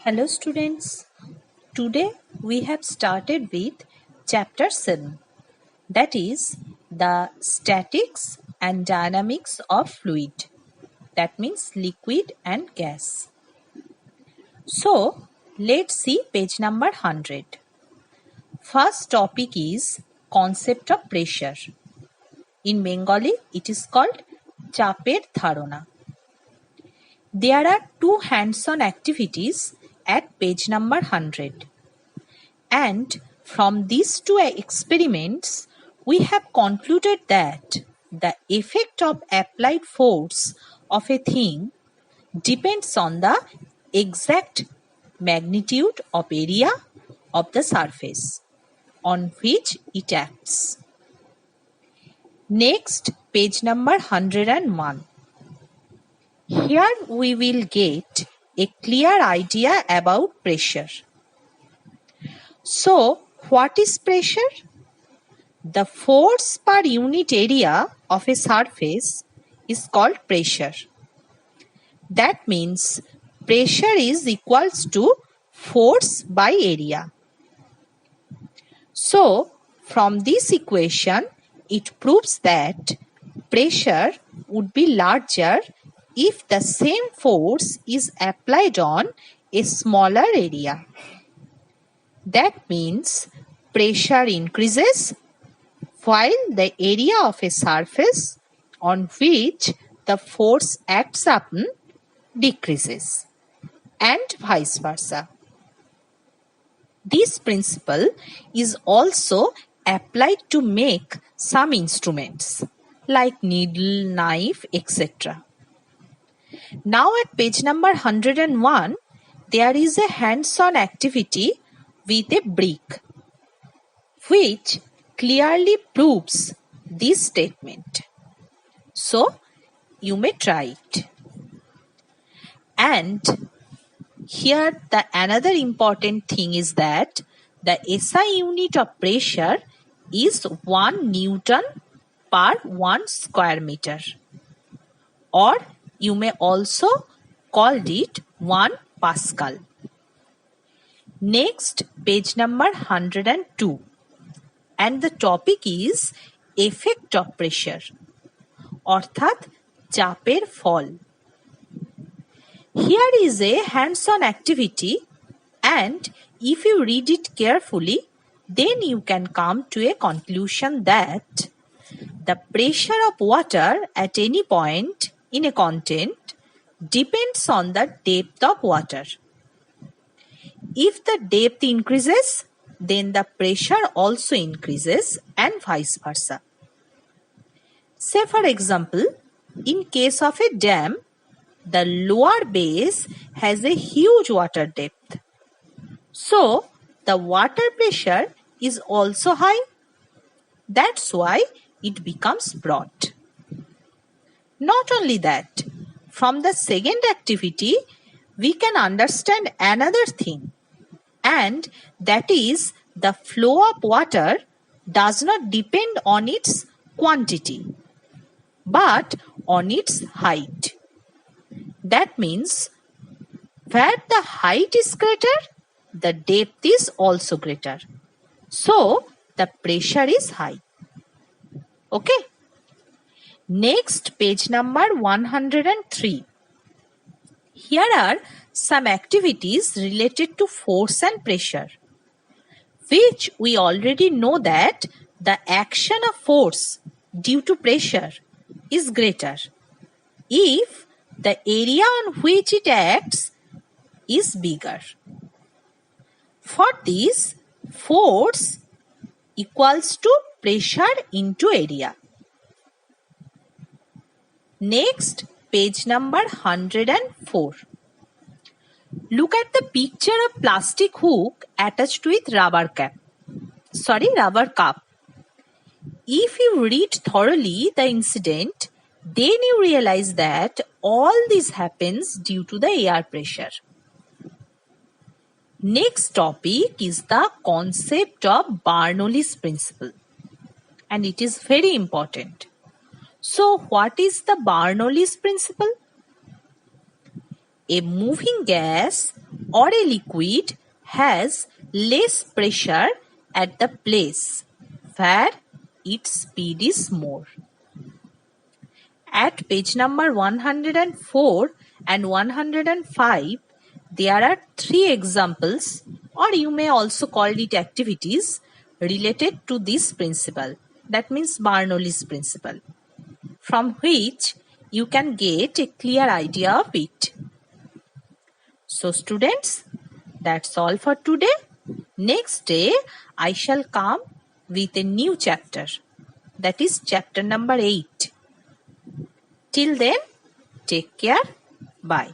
Hello students, today we have started with chapter 7, that is the statics and dynamics of fluid, that means liquid and gas. So let's see page number 100. First topic is concept of pressure. In Bengali it is called চাপের ধারণা. There are two hands-on activities at page number 100. And from these two experiments, we have concluded that the effect of applied force of a thing depends on the exact magnitude of area of the surface on which it acts. Next, page number 101. Here we will get a clear idea about pressure. So, what is pressure? The force per unit area of a surface is called pressure. That means pressure is equals to force by area. So, from this equation, it proves that pressure would be larger if the same force is applied on a smaller area. That means pressure increases while the area of a surface on which the force acts upon decreases, and vice versa. This principle is also applied to make some instruments like needle, knife, etc. Now at page number 101, there is a hands-on activity with a brick, which clearly proves this statement. So, you may try it. And here the another important thing is that the SI unit of pressure is 1 Newton per 1 square meter, or you may also call it 1 Pascal. Next, page number 102, and the topic is effect of pressure, অর্থাৎ চাপের ফল. Here is a hands-on activity, and if you read it carefully, then you can come to a conclusion that the pressure of water at any point in a content depends on the depth of water. If the depth increases, then the pressure also increases, and vice versa. Say for example, in case of a dam, the lower base has a huge water depth. So, the water pressure is also high. That's why it becomes broad. Not only that, from the second activity, we can understand another thing, and that is the flow of water does not depend on its quantity, but on its height. That means where the height is greater, the depth is also greater. So, the pressure is high. Okay. Next, page number 103. Here are some activities related to force and pressure, which we already know that the action of force due to pressure is greater if the area on which it acts is bigger. For this, force equals to pressure into area. Next, page number 104. Look at the picture of plastic hook attached with rubber cup. If you read thoroughly the incident, then you realize that all this happens due to the air pressure. Next topic is the concept of Bernoulli's principle, and it is very important. So, what is the Bernoulli's principle? A moving gas or a liquid has less pressure at the place where its speed is more. At page number 104 and 105, there are 3 examples, or you may also call it activities, related to this principle. That means Bernoulli's principle, from which you can get a clear idea of it. So students, that's all for today. Next day, I shall come with a new chapter. That is chapter number 8. Till then, take care. Bye.